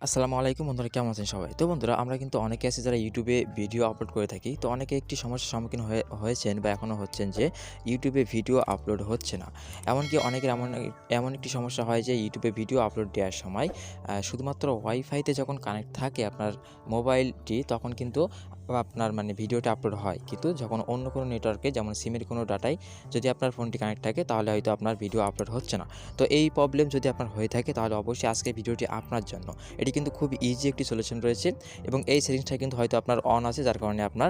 আসসালামু আলাইকুম বন্ধুরা, কেমন আছেন সবাই? তো বন্ধুরা, আমরা কিন্তু অনেকে আছি যারা ইউটিউবে ভিডিও আপলোড করে থাকি। তো অনেকে একটি সমস্যার সম্মুখীন হয়েছেন বা এখনও হচ্ছেন যে ইউটিউবে ভিডিও আপলোড হচ্ছে না। এমনকি অনেকের এমন একটি সমস্যা হয় যে ইউটিউবে ভিডিও আপলোড দেওয়ার সময় শুধুমাত্র ওয়াইফাইতে যখন কানেক্ট থাকে আপনার মোবাইলটি, তখন কিন্তু আপনার ভিডিওটা আপলোড হয়। কিন্তু যখন অন্য কোনো নেটওয়ার্কে, যেমন সিমের কোনো ডাটায় যদি আপনার ফোনটি কানেক্ট থাকে, তাহলে হয়তো আপনার ভিডিও আপলোড হচ্ছে না। তো এই প্রবলেম যদি আপনার হয়ে থাকে, তাহলে অবশ্যই আজকের ভিডিওটি আপনার জন্য। এটি কিন্তু খুব ইজি একটি সলিউশন রয়েছে এবং এই সেটিংসটা কিন্তু হয়তো আপনার অন আছে, যার কারণে আপনার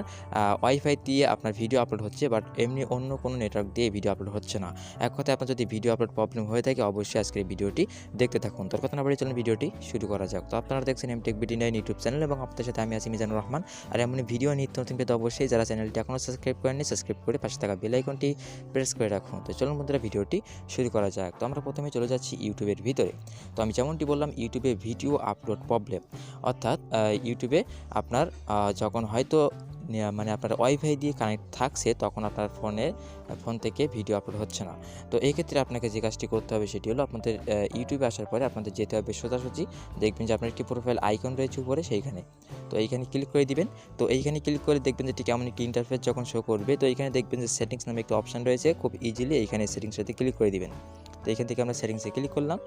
ওয়াইফাই দিয়ে আপনার ভিডিও আপলোড হচ্ছে, বাট এমনি অন্য কোনো নেটওয়ার্ক দিয়ে ভিডিও আপলোড হচ্ছে না। এক কথায় আপনার যদি ভিডিও আপলোড প্রবলেম হয়ে থাকে, অবশ্যই আজকের এই ভিডিওটি দেখতে থাকুন। তোর কথা না বাড়ি, চলুন ভিডিওটি শুরু করা যাক। তো আপনারা দেখছেন bd9 ইউটিউব চ্যানেল এবং আপনাদের সাথে আমি আছি মিজানুর রহমান। আর এমন ভিডিও নিত্য নতুন পেতে অবশ্যই যারা চ্যানেলটি এখনও সাবস্ক্রাইব করেননি, সাবস্ক্রাইব করে পাশে থাকা বেল আইকনটি প্রেস করে রাখুন। তো চলুন বন্ধুরা, ভিডিওটি শুরু করা যাক। তো আমরা প্রথমে চলে যাচ্ছি ইউটিউবের ভিতরে। তো আমি যেমনটি বললাম, ইউটিউবে ভিডিও আপলোড প্রবলেম, অর্থাৎ ইউটিউবে আপনার যখন হয়তো আপনার ওয়াইফাই দিয়ে কানেক্ট থাকছে, তখন আপনার ফোন থেকে ভিডিও আপলোড হচ্ছে না। তো এই ক্ষেত্রে আপনাকে যে কাজটি করতে হবে সেটি হলো, আপনাদের ইউটিউবে আসার পরে আপনাদের যেতে হবে সোজাসুজি, দেখবেন যে আপনার একটি প্রোফাইল আইকন রয়েছে উপরে, সেইখানে। তো এইখানে ক্লিক করে দিবেন। তো এইখানে ক্লিক করে দেখবেন যে ঠিক কেমন একটি ইন্টারফেস যখন শো করবে, তো এইখানে দেখবেন যে সেটিংস নামে একটা অপশান রয়েছে। খুব ইজিলি এইখানে সেটিংসটাতে ক্লিক করে দিবেন। তো এইখান থেকে আমরা সেটিংসে ক্লিক করলাম।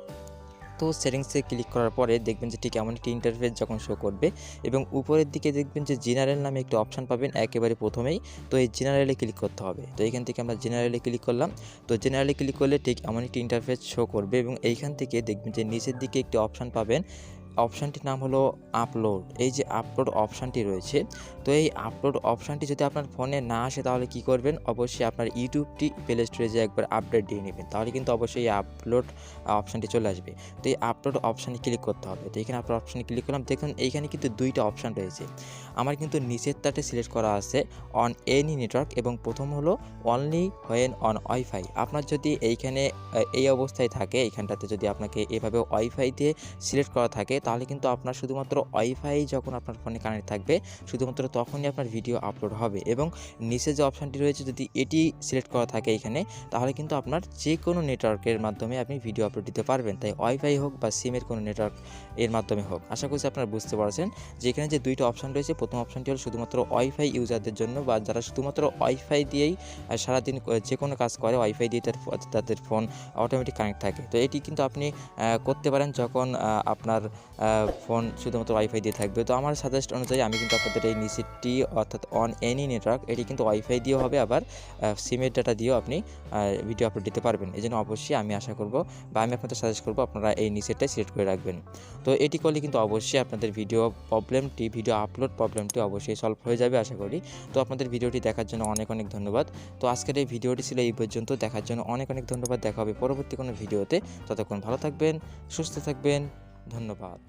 তো সেটিংসে ক্লিক করার পরে দেখবেন যে ঠিক এমন একটি ইন্টারফেস যখন শো করবে এবং উপরের দিকে দেখবেন যে জেনারেল নামে একটি অপশান পাবেন একেবারে প্রথমেই। তো এই জেনারেলে ক্লিক করতে হবে। তো এইখান থেকে আমরা জেনারেলে ক্লিক করলাম। তো জেনারেলে ক্লিক করলে ঠিক এমন একটি ইন্টারফেস শো করবে এবং এইখান থেকে দেখবেন যে নিচের দিকে একটি অপশান পাবেন। অপশানটির নাম হলো আপলোড। এই যে আপলোড অপশানটি রয়েছে, তো এই আপলোড অপশানটি যদি আপনার ফোনে না আসে, তাহলে কি করবেন? অবশ্যই আপনার ইউটিউবটি প্লে স্টোরে যে একবার আপডেট দিয়ে নেবেন, তাহলে কিন্তু অবশ্যই এই আপলোড অপশানটি চলে আসবে। তো এই আপলোড অপশানে ক্লিক করতে হবে। তো এখানে আপলোড অপশানে ক্লিক করলাম। দেখুন এইখানে কিন্তু দুইটা অপশান রয়েছে। আমার কিন্তু নিচের তাতে সিলেক্ট করা আছে অন এনি নেটওয়ার্ক এবং প্রথম হলো অনলি হোয়েন অন ওয়াইফাই। আপনার যদি এইখানে এই অবস্থায় থাকে, এইখানটাতে যদি আপনাকে এভাবে ওয়াইফাই দিয়ে সিলেক্ট করা থাকে, তাহলে কিন্তু আপনার শুধুমাত্র ওয়াইফাই যখন আপনার ফোনে কানেক্ট থাকবে, শুধুমাত্র তখনই আপনার ভিডিও আপলোড হবে। এবং নিচে যে অপশানটি রয়েছে, যদি এটি সিলেক্ট করা থাকে এইখানে, তাহলে কিন্তু আপনার যে কোনো নেটওয়ার্কের মাধ্যমে আপনি ভিডিও আপলোড দিতে পারবেন। তাই ওয়াইফাই হোক বা সিমের কোনো নেটওয়ার্ক এর মাধ্যমে হোক। আশা করছি আপনারা বুঝতে পারছেন যে এখানে যে দুইটা অপশান রয়েছে, প্রথম অপশানটি হলো শুধুমাত্র ওয়াইফাই ইউজারদের জন্য, বা যারা শুধুমাত্র ওয়াইফাই দিয়েই সারাদিন যে কোনো কাজ করে, ওয়াইফাই দিয়ে তাদের ফোন অটোমেটিক কানেক্ট থাকে। তো এটি কিন্তু আপনি করতে পারেন যখন আপনার ফোন শুধুমাত্র ওয়াইফাই দিয়ে থাকবে। তো আমার সাজেস্ট অনুযায়ী আমি কিন্তু আপনাদের এই নিচেরটি, অর্থাৎ অন এনি নেটওয়ার্ক, এটি কিন্তু ওয়াইফাই দিয়েও হবে, আবার সিমের ডাটা দিয়েও আপনি ভিডিও আপলোড দিতে পারবেন। এই জন্য অবশ্যই আমি আশা করব, বা আমি আপনাদের সাজেস্ট করব, আপনারা এই নিচেরটাই সিলেক্ট করে রাখবেন। তো এটি করলে কিন্তু অবশ্যই আপনাদের ভিডিও আপলোড প্রবলেমটি অবশ্যই সলভ হয়ে যাবে আশা করি। তো আপনাদের ভিডিওটি দেখার জন্য অনেক অনেক ধন্যবাদ। তো আজকের এই ভিডিওটি ছিল এই পর্যন্ত। দেখার জন্য অনেক অনেক ধন্যবাদ। দেখা হবে পরবর্তী কোনো ভিডিওতে। ততক্ষণ ভালো থাকবেন, সুস্থ থাকবেন। ধন্যবাদ।